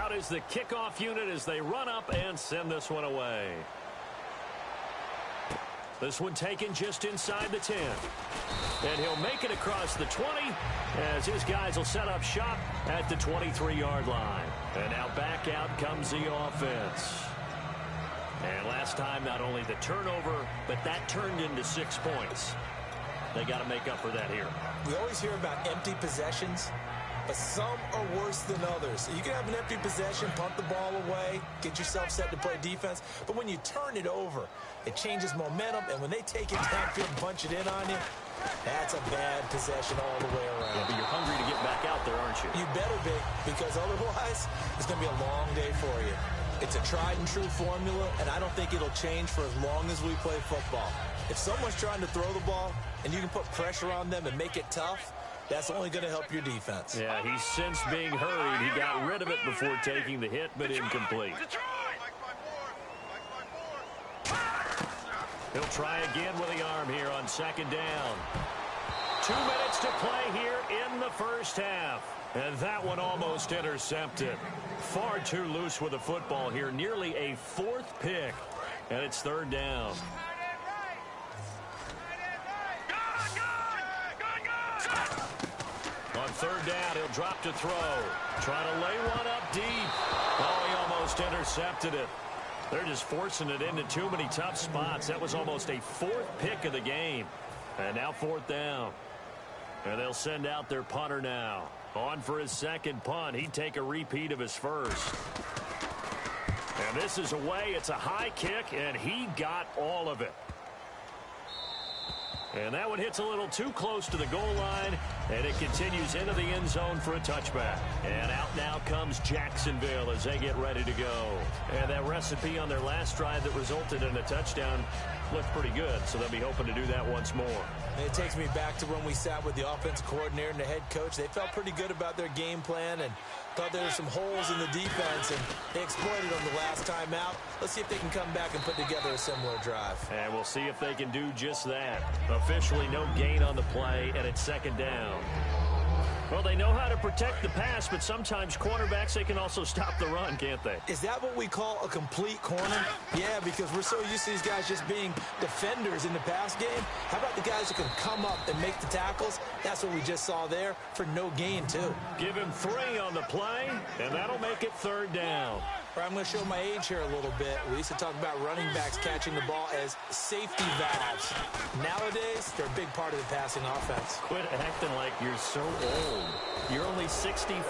Out is the kickoff unit as they run up and send this one away. This one taken just inside the 10. And he'll make it across the 20 as his guys will set up shop at the 23-yard line. And now back out comes the offense. And last time, not only the turnover, but that turned into 6 points. They got to make up for that here. We always hear about empty possessions, but some are worse than others. You can have an empty possession, punt the ball away, get yourself set to play defense, but when you turn it over, it changes momentum, and when they take it downfield and punch it in on you, that's a bad possession all the way around. Yeah, but you're hungry to get back out there, aren't you? You better be, because otherwise, it's going to be a long day for you. It's a tried-and-true formula, and I don't think it'll change for as long as we play football. If someone's trying to throw the ball, and you can put pressure on them and make it tough, that's only going to help your defense. Yeah, he's since being hurried. He got rid of it before taking the hit, but incomplete. He'll try again with the arm here on second down. 2 minutes to play here in the first half. And that one almost intercepted. Far too loose with the football here. Nearly a 4th pick. And it's third down. On third down, he'll drop to throw. Trying to lay one up deep. Oh, he almost intercepted it. They're just forcing it into too many tough spots. That was almost a 4th pick of the game. And now 4th down. And they'll send out their punter now. On for his second punt. He'd take a repeat of his first. And this is away. It's a high kick, and he got all of it. And that one hits a little too close to the goal line, and it continues into the end zone for a touchback. And out now comes Jacksonville as they get ready to go. And that recipe on their last drive that resulted in a touchdown looked pretty good, so they'll be hoping to do that once more. And it takes me back to when we sat with the offensive coordinator and the head coach. They felt pretty good about their game plan and thought there were some holes in the defense, and they exploited them the last time out. Let's see if they can come back and put together a similar drive. And we'll see if they can do just that. Officially no gain on the play, and it's second down. Well, they know how to protect the pass, but sometimes cornerbacks, they can also stop the run, can't they? Is that what we call a complete corner? Yeah, because we're so used to these guys just being defenders in the pass game. How about the guys who can come up and make the tackles? That's what we just saw there for no gain, too. Give him 3 on the play, and that'll make it third down. I'm going to show my age here a little bit. We used to talk about running backs catching the ball as safety valves. Nowadays, they're a big part of the passing offense. Quit acting like you're so old. You're only 65.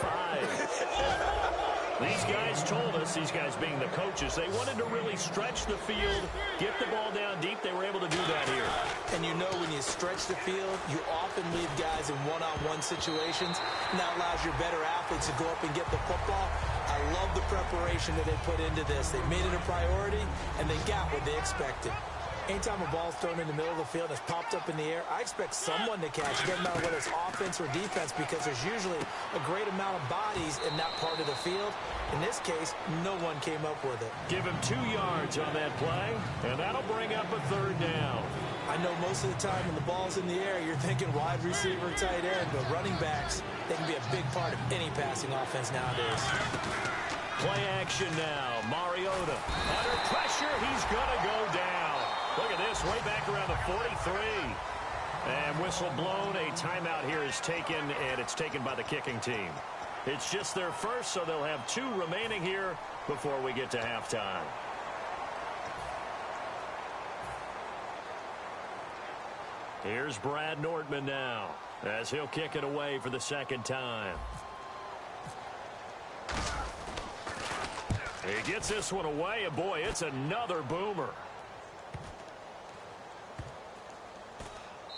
These guys told us, these guys being the coaches, they wanted to really stretch the field, get the ball down deep. They were able to do that here. And you know when you stretch the field, you often leave guys in one-on-one situations, and that allows your better athletes to go up and get the football. I love the preparation that they put into this. They made it a priority, and they got what they expected. Anytime a ball's thrown in the middle of the field and it's popped up in the air, I expect someone to catch it. Doesn't matter whether it's offense or defense, because there's usually a great amount of bodies in that part of the field. In this case, no one came up with it. Give him 2 yards on that play, and that'll bring up a third down. I know most of the time when the ball's in the air, you're thinking wide receiver, tight end, but running backs, they can be a big part of any passing offense nowadays. Play action now. Mariota under pressure. He's going to go down. Look at this, way back around the 43. And whistle blown. A timeout here is taken, and it's taken by the kicking team. It's just their first, so they'll have 2 remaining here before we get to halftime. Here's Brad Nordman now as he'll kick it away for the second time. He gets this one away, and boy, it's another boomer.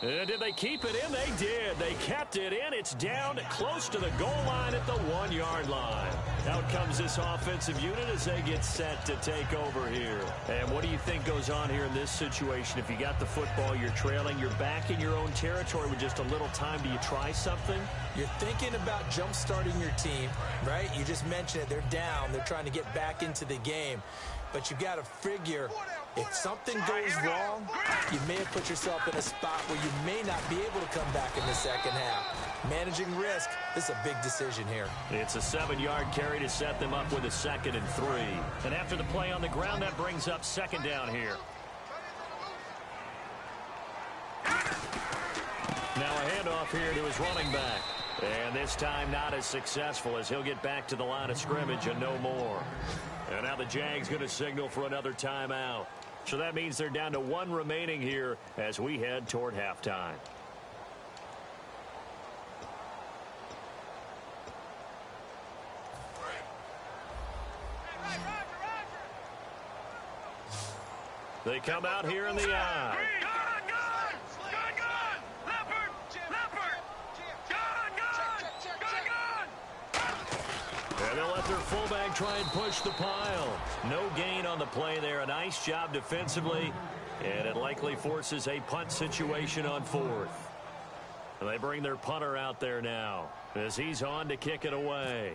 And did they keep it in? They did. They kept it in. It's down close to the goal line at the 1-yard line. Out comes this offensive unit as they get set to take over here. And what do you think goes on here in this situation? If you got the football, you're trailing, you're back in your own territory with just a little time. Do you try something? You're thinking about jump-starting your team, right? You just mentioned it. They're down. They're trying to get back into the game. But you've got to figure, if something goes wrong, you may have put yourself in a spot where you may not be able to come back in the second half. Managing risk. This is a big decision here. It's a 7-yard carry to set them up with a 2nd and 3. And after the play on the ground, that brings up 2nd down here. Now a handoff here to his running back. And this time not as successful as he'll get back to the line of scrimmage and no more. And now the Jags going to signal for another timeout. So that means they're down to 1 remaining here as we head toward halftime. They come out here in the eye. And they'll let their fullback try and push the pile. No gain on the play there. A nice job defensively. And it likely forces a punt situation on 4th. And they bring their punter out there now as he's on to kick it away.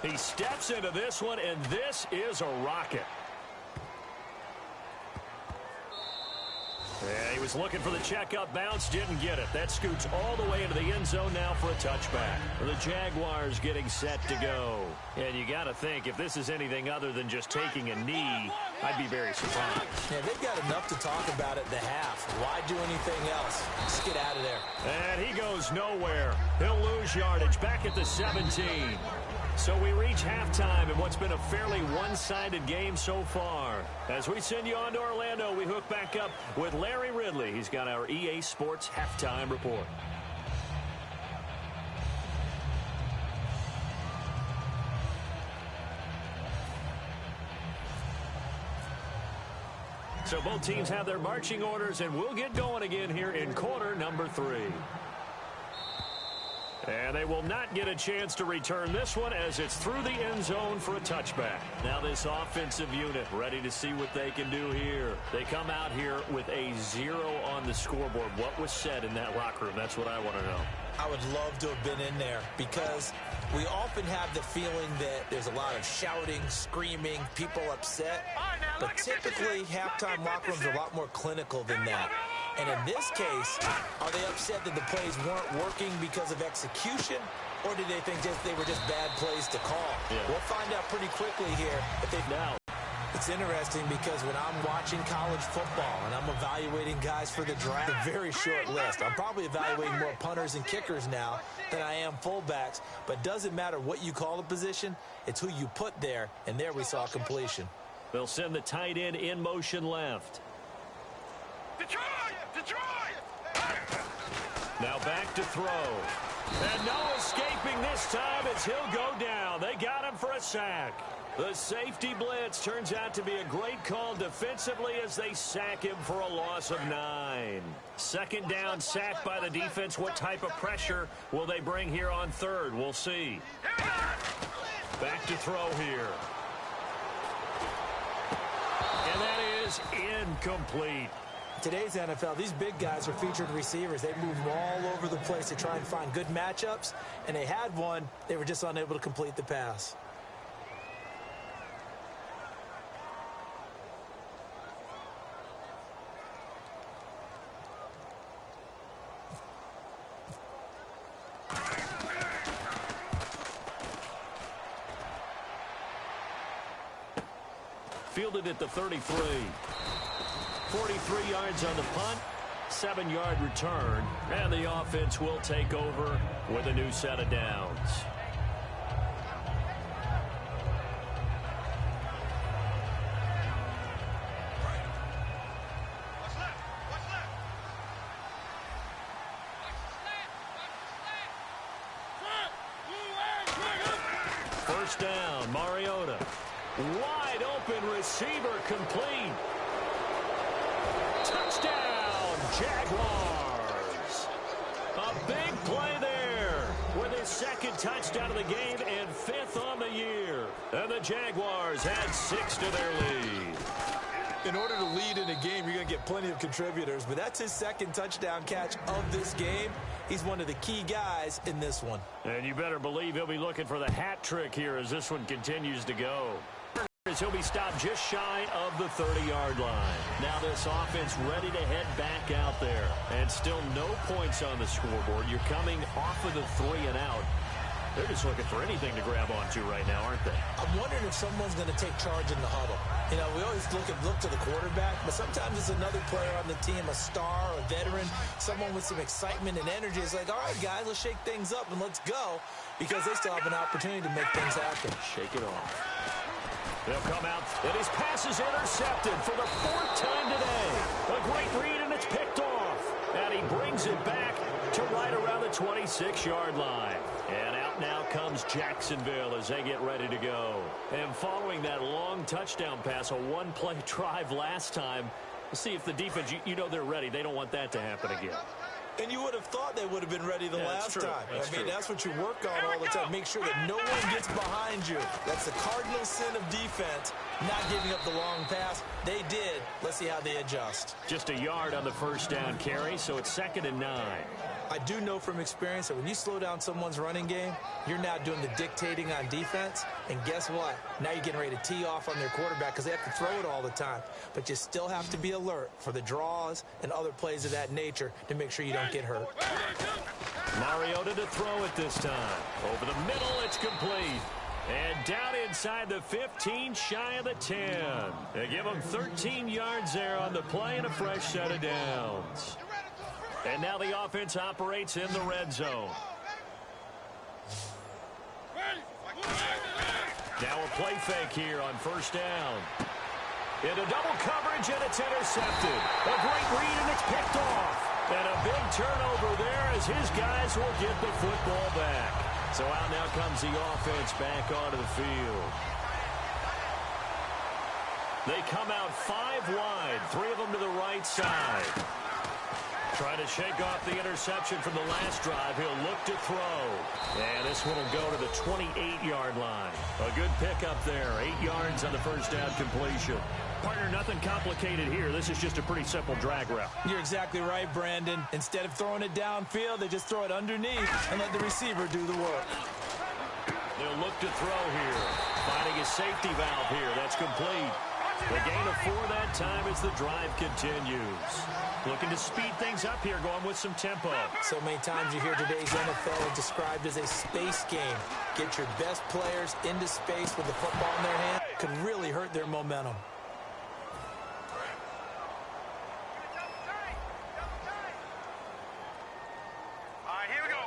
He steps into this one, and this is a rocket. Yeah, he was looking for the checkup bounce, didn't get it. That scoots all the way into the end zone now for a touchback. The Jaguars getting set to go. And you got to think, if this is anything other than just taking a knee, I'd be very surprised. Yeah, they've got enough to talk about at the half. Why do anything else? Just get out of there. And he goes nowhere. He'll lose yardage back at the 17. So we reach halftime in what's been a fairly one-sided game so far. As we send you on to Orlando, we hook back up with Larry Ridley. He's got our EA Sports halftime report. So both teams have their marching orders, and we'll get going again here in quarter number 3. And they will not get a chance to return this one as it's through the end zone for a touchback. Now this offensive unit ready to see what they can do here. They come out here with a 0 on the scoreboard. What was said in that locker room? That's what I want to know. I would love to have been in there because we often have the feeling that there's a lot of shouting, screaming, people upset. But typically, halftime locker rooms are a lot more clinical than that. And in this case, are they upset that the plays weren't working because of execution? Or did they think they were just bad plays to call? Yeah. We'll find out pretty quickly here. If they now. It's interesting because when I'm watching college football and I'm evaluating guys for the draft, a very short list. I'm probably evaluating more punters and kickers now than I am fullbacks. But doesn't matter what you call the position, it's who you put there. And there we saw completion. They'll send the tight end in motion left. Detroit! Now back to throw. And no escaping this time as he'll go down. They got him for a sack. The safety blitz turns out to be a great call defensively as they sack him for a loss of 9. 2nd down, sack by the defense. What type of pressure will they bring here on 3rd? We'll see. Back to throw here. And that is incomplete. Today's NFL, these big guys are featured receivers. They move all over the place to try and find good matchups, and they had one. They were just unable to complete the pass. Fielded at the 33. 43 yards on the punt, 7-yard return, and the offense will take over with a new set of downs. First down, Mariota. Wide open receiver complete. Touchdown, Jaguars. A big play there with his 2nd touchdown of the game and 5th on the year. And the Jaguars add 6 to their lead. In order to lead in a game, you're going to get plenty of contributors, but that's his 2nd touchdown catch of this game. He's one of the key guys in this one. And you better believe he'll be looking for the hat trick here as this one continues to go. As he'll be stopped just shy of the 30-yard line. Now this offense ready to head back out there. And still no points on the scoreboard. You're coming off of the 3 and out. They're just looking for anything to grab onto right now, aren't they? I'm wondering if someone's going to take charge in the huddle. You know, we always look to the quarterback, but sometimes it's another player on the team, a star, a veteran, someone with some excitement and energy. It's like, all right, guys, let's shake things up and let's go, because they still have an opportunity to make things happen. Shake it off. They'll come out, and his pass is intercepted for the 4th time today. A great read, and it's picked off. And he brings it back to right around the 26-yard line. And out now comes Jacksonville as they get ready to go. And following that long touchdown pass, a one-play drive last time, we'll see if the defense, you know they're ready. They don't want that to happen again. And you would have thought they would have been ready the last time. I mean, that's what you work on all the time. Make sure that no one gets behind you. That's the cardinal sin of defense, not giving up the long pass. They did. Let's see how they adjust. Just a yard on the first down carry, so it's 2nd and 9. I do know from experience that when you slow down someone's running game, you're now doing the dictating on defense. And guess what? Now you're getting ready to tee off on their quarterback because they have to throw it all the time. But you still have to be alert for the draws and other plays of that nature to make sure you don't get hurt. Mariota to throw it this time. Over the middle, it's complete. And down inside the 15, shy of the 10. They give them 13 yards there on the play and a fresh set of downs. And now the offense operates in the red zone. Now a play fake here on first down. Into double coverage, and it's intercepted. A great read, and it's picked off. And a big turnover there as his guys will get the football back. So out now comes the offense back onto the field. They come out 5 wide, 3 of them to the right side. Trying to shake off the interception from the last drive. He'll look to throw. And this one will go to the 28-yard line. A good pickup there. 8 yards on the first down completion. Partner, nothing complicated here. This is just a pretty simple drag route. You're exactly right, Brandon. Instead of throwing it downfield, they just throw it underneath and let the receiver do the work. They'll look to throw here. Finding a safety valve here. That's complete. The gain of 4 that time as the drive continues. Looking to speed things up here, going with some tempo. So many times you hear today's NFL described as a space game. Get your best players into space with the football in their hand. Could really hurt their momentum. All right, here we go.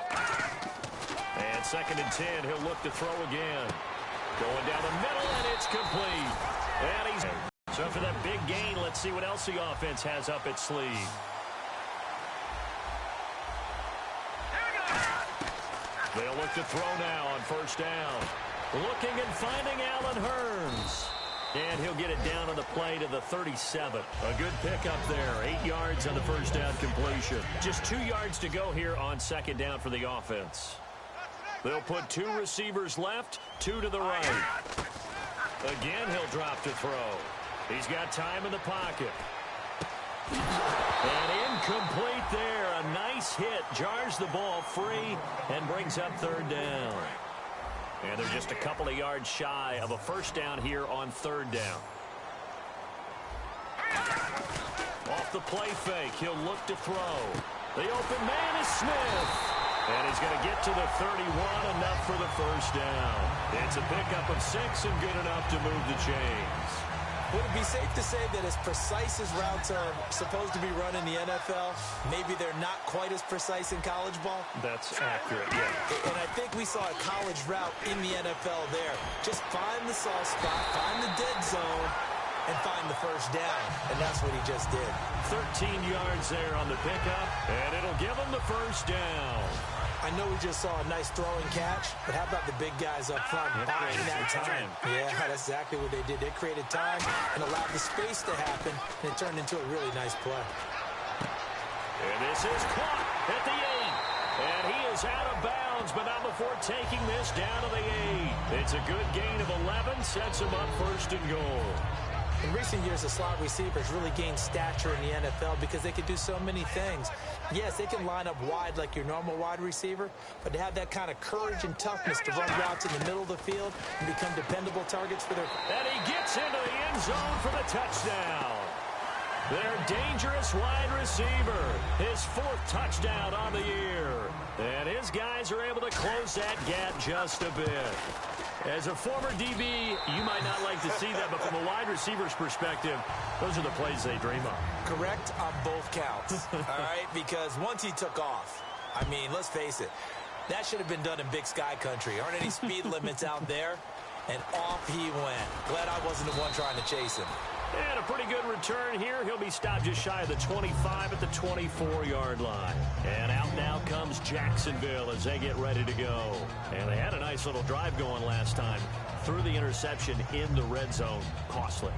And 2nd and 10, he'll look to throw again. Going down the middle, and it's complete. And he's... So for that big gain, let's see what else the offense has up its sleeve. They'll look to throw now on first down. Looking and finding Allen Hurns. And he'll get it down on the play to the 37. A good pickup there. 8 yards on the first down completion. Just 2 yards to go here on 2nd down for the offense. They'll put 2 receivers left, 2 to the right. Again, he'll drop to throw. He's got time in the pocket. And incomplete there. A nice hit. Jars the ball free and brings up 3rd down. And they're just a couple of yards shy of a first down here on 3rd down. Off the play fake, he'll look to throw. The open man is Smith. And he's going to get to the 31, enough for the first down. It's a pickup of 6 and good enough to move the chains. Would it be safe to say that as precise as routes are supposed to be run in the NFL, maybe they're not quite as precise in college ball? That's accurate, yeah. And I think we saw a college route in the NFL there. Just find the soft spot, find the dead zone, and find the first down. And that's what he just did. 13 yards there on the pickup, and it'll give him the first down. I know we just saw a nice throwing catch, but how about the big guys up front buying that time? Yeah, that's exactly what they did. They created time and allowed the space to happen, and it turned into a really nice play. And this is caught at the 8. And he is out of bounds, but not before taking this down to the 8. It's a good gain of 11, sets him up 1st and goal. In recent years, the slot receivers really gained stature in the NFL because they can do so many things. Yes, they can line up wide like your normal wide receiver, but to have that kind of courage and toughness to run routes in the middle of the field and become dependable targets for their... And he gets into the end zone for the touchdown. Their dangerous wide receiver, his 4th touchdown on the year. And his guys are able to close that gap just a bit. As a former DB, you might not like to see that, but from a wide receiver's perspective, those are the plays they dream of. Correct on both counts, all right? Because once he took off, I mean, let's face it, that should have been done in Big Sky country. Aren't any speed limits out there? And off he went. Glad I wasn't the one trying to chase him. And a pretty good return here. He'll be stopped just shy of the 25 at the 24-yard line. And out now comes Jacksonville as they get ready to go. And they had a nice little drive going last time. Threw the interception in the red zone. Costly.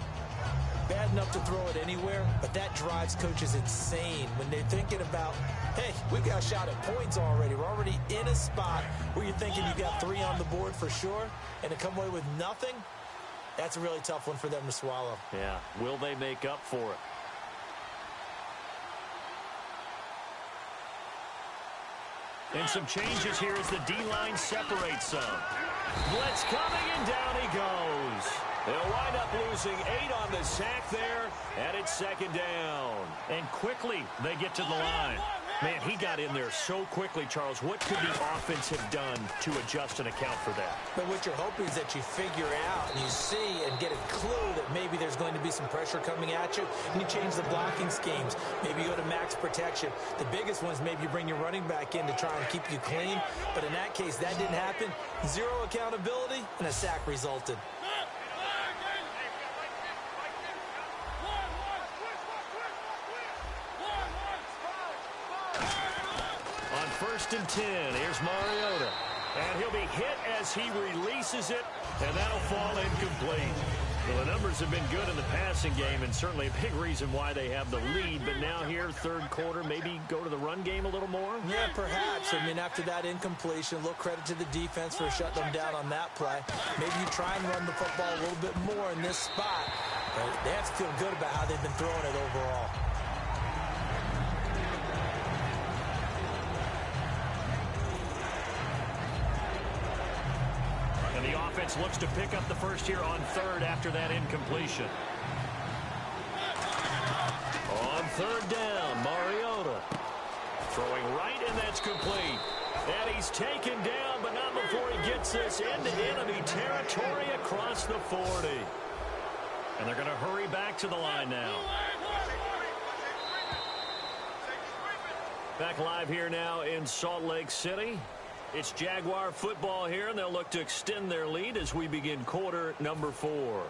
Bad enough to throw it anywhere, but that drives coaches insane when they're thinking about, hey, we got a shot at points already. We're already in a spot where you're thinking you got 3 on the board for sure, and to come away with nothing, that's a really tough one for them to swallow. Yeah, will they make up for it? And some changes here as the D-line separates some. Blitz coming, and down he goes. They'll wind up losing 8 on the sack there, and it's 2nd down. And quickly, they get to the line. Man, he got in there so quickly, Charles. What could the offense have done to adjust and account for that? But what you're hoping is that you figure out and you see and get a clue that maybe there's going to be some pressure coming at you, and you change the blocking schemes. Maybe you go to max protection. The biggest one is maybe you bring your running back in to try and keep you clean. But in that case, that didn't happen. 0 accountability, and a sack resulted. On 1st and 10, here's Mariota. And he'll be hit as he releases it, and that'll fall incomplete. Well, the numbers have been good in the passing game, and certainly a big reason why they have the lead. But now here, 3rd quarter, maybe go to the run game a little more? Yeah, perhaps. I mean, after that incompletion, a little credit to the defense for shutting them down on that play. Maybe you try and run the football a little bit more in this spot. But they have to feel good about how they've been throwing it overall. And the offense looks to pick up the first here on 3rd after that incompletion. On 3rd down, Mariota throwing right, and that's complete. And he's taken down, but not before he gets this into enemy territory across the 40. And they're going to hurry back to the line now. Back live here now in Salt Lake City. It's Jaguar football here, and they'll look to extend their lead as we begin quarter number 4.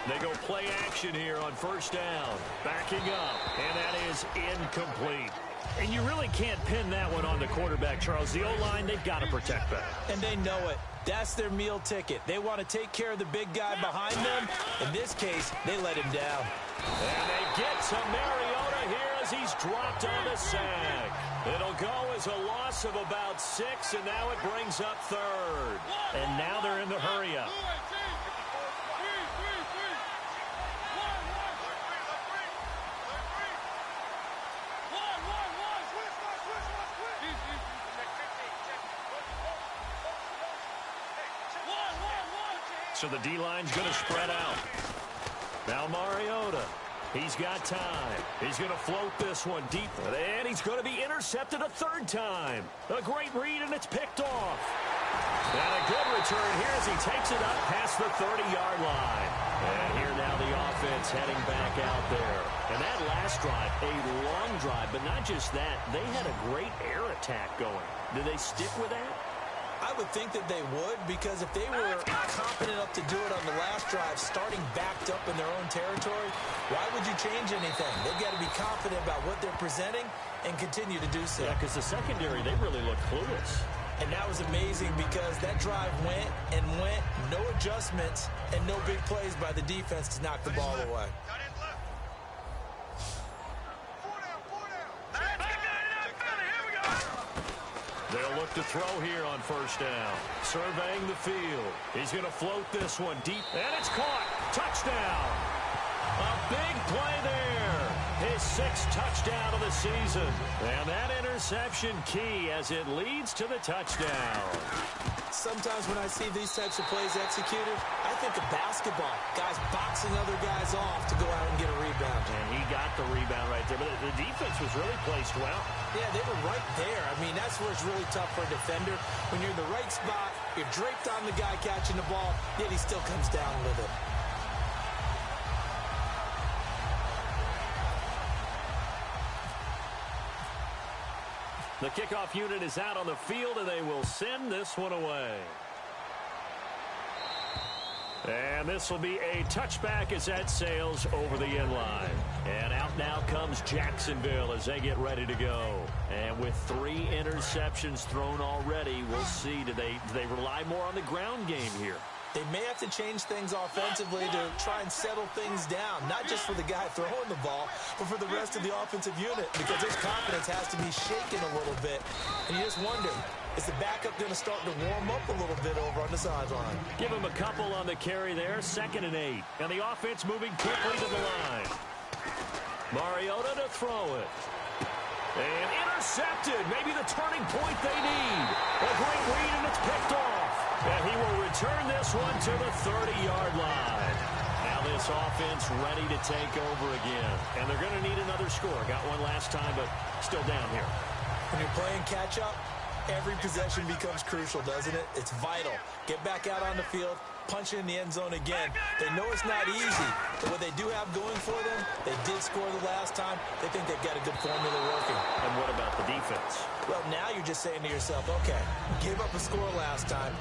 They go play action here on 1st down. Backing up, and that is incomplete. And you really can't pin that one on the quarterback, Charles. The O-line, they've got to protect that. And they know it. That's their meal ticket. They want to take care of the big guy behind them. In this case, they let him down. And they get to Mariota here as he's dropped on the sack. It'll go as a loss of about 6, and now it brings up 3rd. And now they're in the hurry-up. So the D-line's going to spread out. Now Mariota. He's got time. He's going to float this one deep. And he's going to be intercepted a 3rd time. A great read, and it's picked off. And a good return here as he takes it up past the 30-yard line. And here now the offense heading back out there. And that last drive, a long drive, but not just that. They had a great air attack going. Did they stick with that? I would think that they would, because if they were confident enough to do it on the last drive, starting backed up in their own territory, why would you change anything? They've got to be confident about what they're presenting and continue to do so. Yeah, because the secondary, they really look clueless. And that was amazing because that drive went and went, no adjustments, and no big plays by the defense to knock the ball away. They'll look to throw here on first down. Surveying the field. He's going to float this one deep, and it's caught. Touchdown. A big play there. His 6th touchdown of the season. And that interception key as it leads to the touchdown. Sometimes when I see these types of plays executed, I think of basketball. Guys boxing other guys off to go out and get a rebound. And he got the rebound right there. But the defense was really placed well. Yeah, they were right there. I mean, that's where it's really tough for a defender. When you're in the right spot, you're draped on the guy catching the ball, yet he still comes down with it. The kickoff unit is out on the field, and they will send this one away. And this will be a touchback as that sails over the end line. And out now comes Jacksonville as they get ready to go. And with 3 interceptions thrown already, we'll see, do they rely more on the ground game here? They may have to change things offensively to try and settle things down, not just for the guy throwing the ball, but for the rest of the offensive unit, because his confidence has to be shaken a little bit. And you just wonder, is the backup going to start to warm up a little bit over on the sideline? Give him a couple on the carry there, 2nd and 8. And the offense moving quickly to the line. Mariota to throw it. And intercepted. Maybe the turning point they need. A great read, and it's picked off. And he will return this one to the 30-yard line. Now this offense ready to take over again. And they're going to need another score. Got one last time, but still down here. When you're playing catch-up, every possession becomes crucial, doesn't it? It's vital. Get back out on the field, punch it in the end zone again. They know it's not easy, but what they do have going for them, they did score the last time. They think they've got a good formula working. And what about the defense? Well, now you're just saying to yourself, okay, gave up a score last time.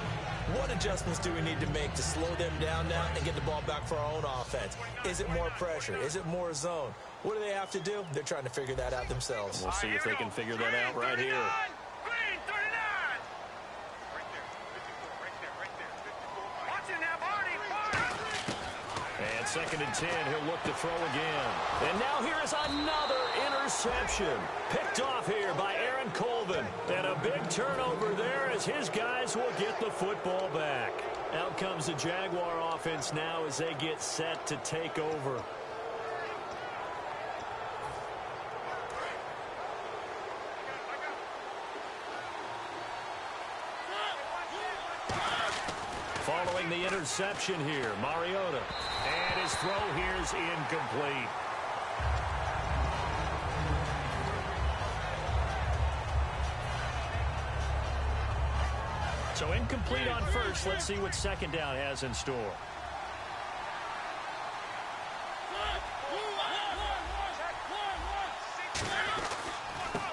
What adjustments do we need to make to slow them down now and get the ball back for our own offense? Is it more pressure? Is it more zone? What do they have to do? They're trying to figure that out themselves. We'll see if they can figure that out right here. Green, 39. Right there. 54. Watch it now, Barney. And 2nd and 10, he'll look to throw again. And now here is another interception. Picked off here by Aaron Colvin. And a big turnover there as his guys will get the football back. Out comes the Jaguar offense now as they get set to take over. Following the interception here, Mariota. And his throw here is incomplete. So incomplete on first. Let's see what 2nd down has in store.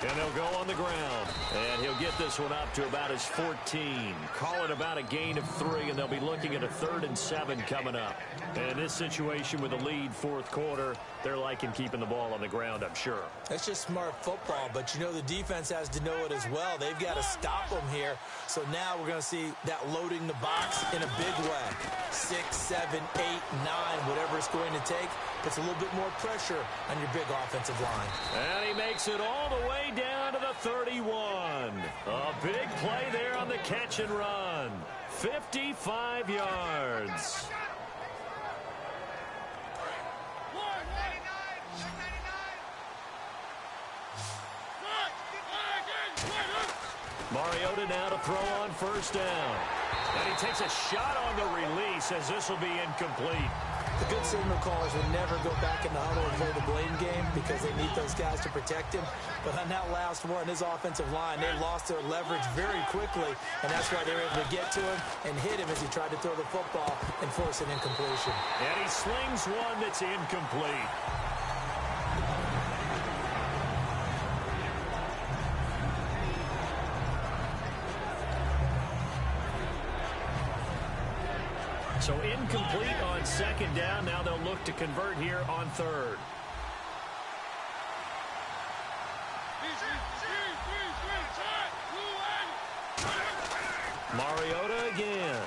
And they'll go on the ground. And he'll get this one up to about his 14. Call it about a gain of 3, and they'll be looking at a 3rd and 7 coming up. And in this situation with a lead 4th quarter, they're liking keeping the ball on the ground, I'm sure. It's just smart football, but you know the defense has to know it as well. They've got to stop them here. So now we're going to see that loading the box in a big way. 6, 7, 8, 9, whatever it's going to take, puts a little bit more pressure on your big offensive line. And he makes it all the way down to the 31. A big play there on the catch and run. 55 yards. Mariota now to throw on first down. And he takes a shot on the release as this will be incomplete. The good signal callers will never go back in the huddle and play the blame game because they need those guys to protect him. But on that last one, his offensive line, they lost their leverage very quickly, and that's why they were able to get to him and hit him as he tried to throw the football and force an incompletion. And he slings one that's incomplete. So incomplete on 2nd down. Now they'll look to convert here on 3rd. again.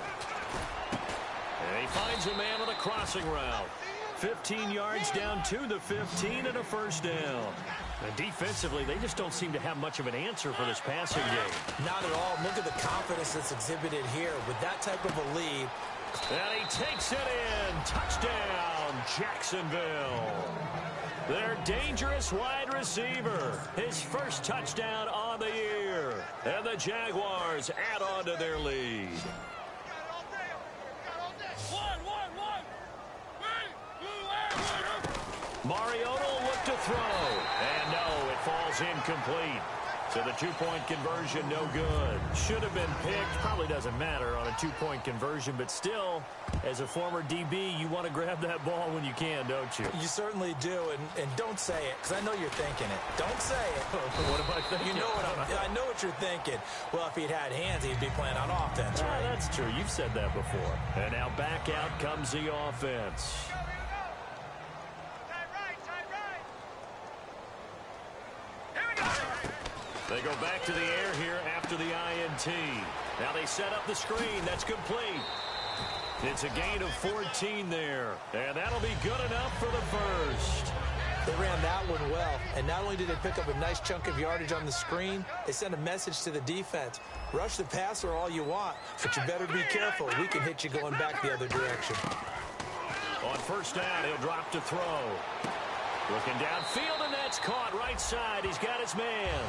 And he finds a man on a crossing route. 15 yards down to the 15 and a first down. And defensively, they just don't seem to have much of an answer for this passing game. Not at all. Look at the confidence that's exhibited here. With that type of a lead. And he takes it in. Touchdown, Jacksonville. Their dangerous wide receiver. His first touchdown on the year. And the Jaguars add on to their lead. Mariota will look to throw. And no, it falls incomplete. So the two-point conversion, no good. Should have been picked. Probably doesn't matter on a two-point conversion, but still, as a former DB, you want to grab that ball when you can, don't you? You certainly do, and don't say it, because I know you're thinking it. Don't say it. What am I thinking? You know I know what you're thinking. Well, if he'd had hands, he'd be playing on offense, right? That's true. You've said that before. And now back out comes the offense. They go back to the air here after the INT. Now they set up the screen. That's complete. It's a gain of 14 there. And that'll be good enough for the first. They ran that one well. And not only did they pick up a nice chunk of yardage on the screen, they sent a message to the defense. Rush the passer all you want, but you better be careful. We can hit you going back the other direction. On first down, he'll drop to throw. Looking downfield, and that's caught right side. He's got his man.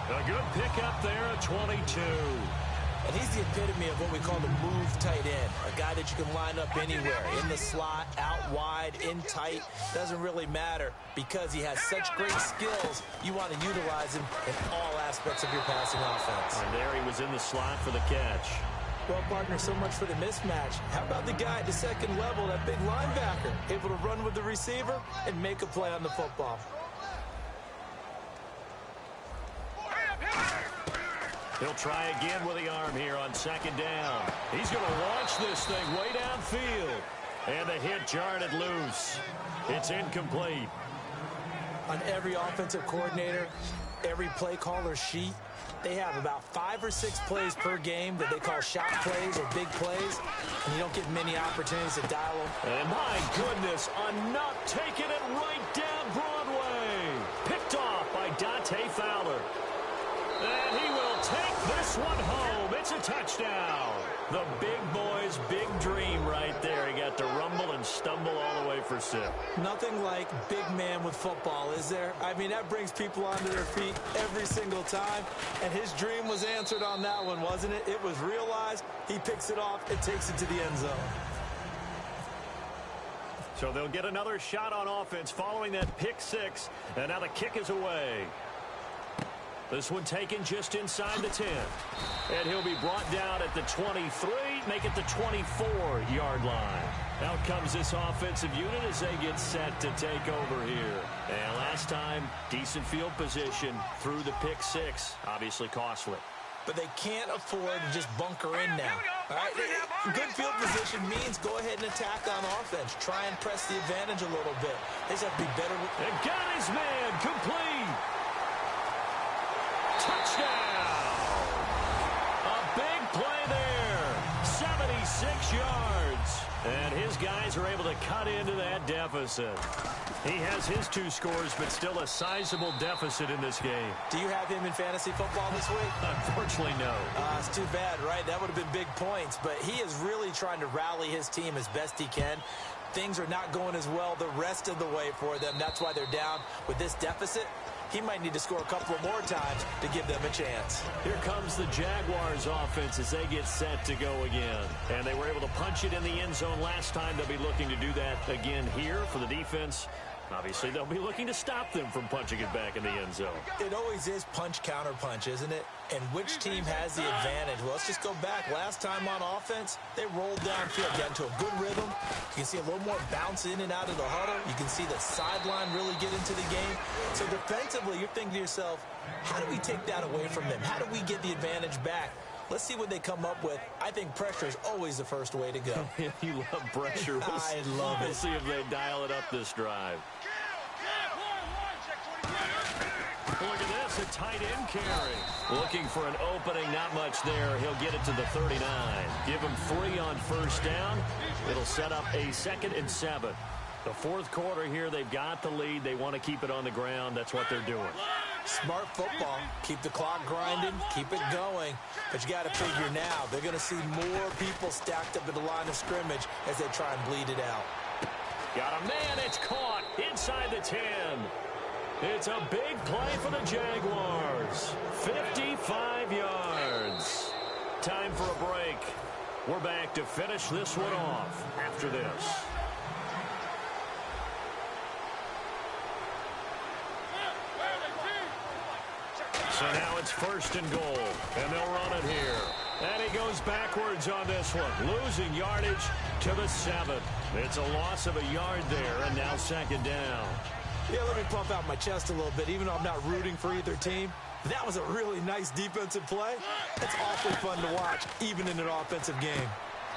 A good pickup there at 22. And he's the epitome of what we call the move tight end. A guy that you can line up anywhere. In the slot, out wide, in tight. Doesn't really matter because he has such great skills. You want to utilize him in all aspects of your passing offense. And there he was in the slot for the catch. Well, partner, so much for the mismatch. How about the guy at the second level, that big linebacker, able to run with the receiver and make a play on the football? He'll try again with the arm here on second down. He's going to launch this thing way downfield. And the hit jarred it loose. It's incomplete. On every offensive coordinator, every play caller sheet, they have about 5 or 6 plays per game that they call shot plays or big plays, and you don't get many opportunities to dial them. And my goodness, a nut taking it right down Broadway. Picked off by Dante Fowler. And he will take this one home. It's a touchdown. The big boy's big dream right there. He got to rumble and stumble all the way for 6. Nothing like big man with football, is there? I mean, that brings people onto their feet every single time. And his dream was answered on that one, wasn't it? It was realized. He picks it off and takes it to the end zone. So they'll get another shot on offense following that pick 6. And now the kick is away. This one taken just inside the 10. And he'll be brought down at the 23, make it the 24-yard line. Out comes this offensive unit as they get set to take over here. And last time, decent field position through the pick 6. Obviously costly. But they can't afford to just bunker in now. All right? Good field position means go ahead and attack on offense. Try and press the advantage a little bit. They just have to be better. And got his man complete. Touchdown! A big play there. 76 yards. And his guys are able to cut into that deficit. He has his 2 scores, but still a sizable deficit in this game. Do you have him in fantasy football this week? Unfortunately, no. It's too bad, right? That would have been big points. But he is really trying to rally his team as best he can. Things are not going as well the rest of the way for them. That's why they're down with this deficit. He might need to score a couple more times to give them a chance. Here comes the Jaguars offense as they get set to go again. And they were able to punch it in the end zone last time. They'll be looking to do that again here for the defense. Obviously, they'll be looking to stop them from punching it back in the end zone. It always is punch-counter-punch, isn't it? And which team has the advantage? Well, let's just go back. Last time on offense, they rolled downfield, got into a good rhythm. You can see a little more bounce in and out of the huddle. You can see the sideline really get into the game. So defensively, you're thinking to yourself, how do we take that away from them? How do we get the advantage back? Let's see what they come up with. I think pressure is always the first way to go. You love pressure. I love it. We'll see if they dial it up this drive. Look at this, a tight end carry. Looking for an opening, not much there. He'll get it to the 39. Give him 3 on first down. It'll set up a 2nd and 7. The fourth quarter here, they've got the lead. They want to keep it on the ground. That's what they're doing. Smart football. Keep the clock grinding. Keep it going. But you got to figure now, they're going to see more people stacked up at the line of scrimmage as they try and bleed it out. Got a man. It's caught inside the 10. It's a big play for the Jaguars. 55 yards. Time for a break. We're back to finish this one off after this. So now it's 1st and goal, and they'll run it here. And he goes backwards on this one, losing yardage to the 7. It's a loss of a yard there, and now 2nd down. Yeah, let me pump out my chest a little bit, even though I'm not rooting for either team. That was a really nice defensive play. It's awfully fun to watch, even in an offensive game.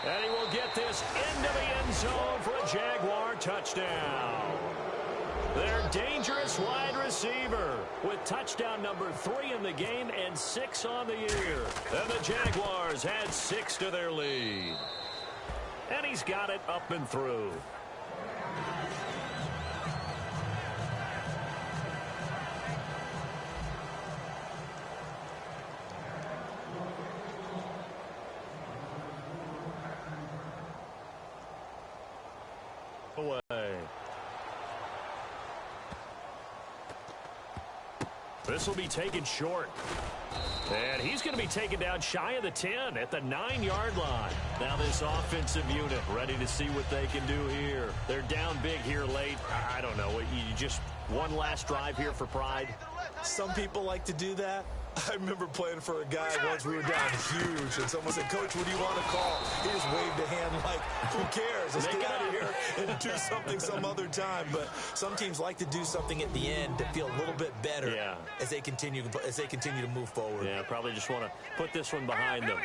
And he will get this into the end zone for a Jaguar touchdown. Their dangerous wide receiver with touchdown number 3 in the game and 6 on the year. And the Jaguars add 6 to their lead. And he's got it up and through. Away. This will be taken short. And he's going to be taken down shy of the 10 at the 9-yard line. Now this offensive unit ready to see what they can do here. They're down big here late. I don't know. You just one last drive here for pride. Some people like to do that. I remember playing for a guy once. We were down huge, and someone said, "Coach, what do you want to call?" He just waved a hand like, who cares? Let's get out of here and do something some other time. But some teams like to do something at the end to feel a little bit better as they continue to move forward. Yeah, probably just want to put this one behind them.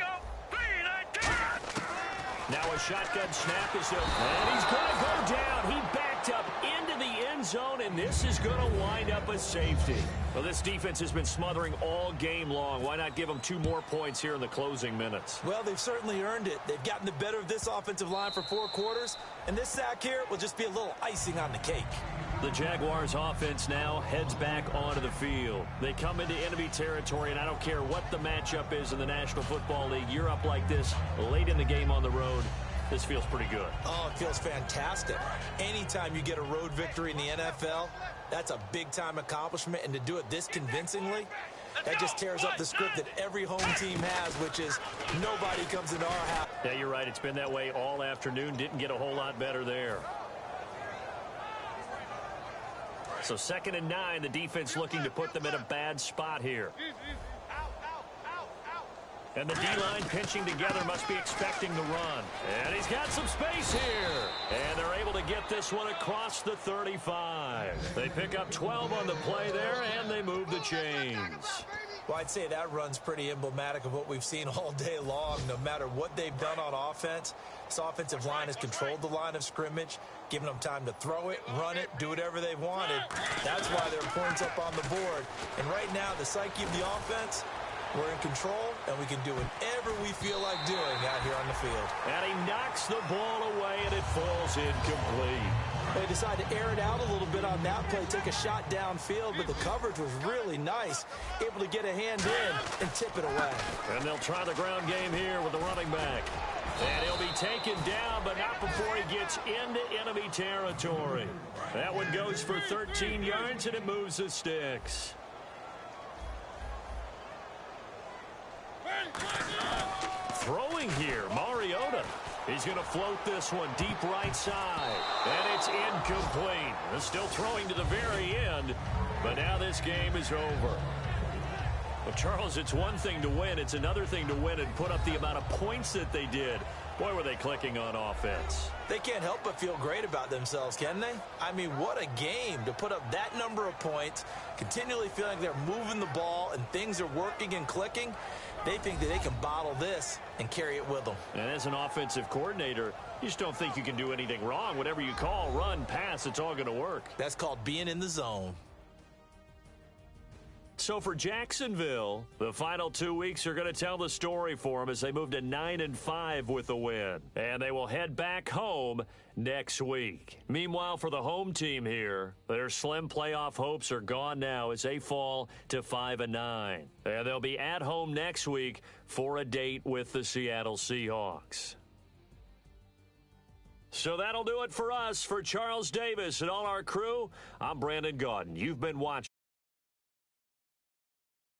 Now a shotgun snap is up, and he's going to go down. He backed up into the end zone, and this is going to wind up a safety. Well, this defense has been smothering all game long. Why not give them 2 more points here in the closing minutes? Well, they've certainly earned it. They've gotten the better of this offensive line for 4 quarters, and this sack here will just be a little icing on the cake. The Jaguars offense now heads back onto the field. They come into enemy territory, and I don't care what the matchup is in the National Football League. You're up like this late in the game on the road. This feels pretty good. Oh, it feels fantastic. Anytime you get a road victory in the NFL, that's a big-time accomplishment, and to do it this convincingly, that just tears up the script that every home team has, which is nobody comes into our house. Yeah, you're right. It's been that way all afternoon. Didn't get a whole lot better there. So 2nd and 9, the defense looking to put them in a bad spot here. And the D-line pinching together, must be expecting the run. And he's got some space here. And they're able to get this one across the 35. They pick up 12 on the play there, and they move the chains. Well, I'd say that run's pretty emblematic of what we've seen all day long. No matter what they've done on offense, this offensive line has controlled the line of scrimmage, giving them time to throw it, run it, do whatever they wanted. That's why there are points up on the board. And right now, the psyche of the offense, we're in control, and we can do whatever we feel like doing out here on the field. And he knocks the ball away, and it falls incomplete. They decide to air it out a little bit on that play, take a shot downfield, but the coverage was really nice, able to get a hand in and tip it away. And they'll try the ground game here with the running back. And he'll be taken down, but not before he gets into enemy territory. That one goes for 13 yards, and it moves the sticks. Throwing here, Mariota. He's going to float this one deep right side. And it's incomplete. They're still throwing to the very end, but now this game is over. Well, Charles, it's one thing to win. It's another thing to win and put up the amount of points that they did. Boy, were they clicking on offense. They can't help but feel great about themselves, can they? I mean, what a game to put up that number of points, continually feeling they're moving the ball and things are working and clicking. They think that they can bottle this and carry it with them. And as an offensive coordinator, you just don't think you can do anything wrong. Whatever you call, run, pass, it's all going to work. That's called being in the zone. So for Jacksonville, the final 2 weeks are going to tell the story for them as they move to 9-5 with the win. And they will head back home next week. Meanwhile, for the home team here, their slim playoff hopes are gone now as they fall to 5-9. And they'll be at home next week for a date with the Seattle Seahawks. So that'll do it for us. For Charles Davis and all our crew, I'm Brandon Gaudin. You've been watching.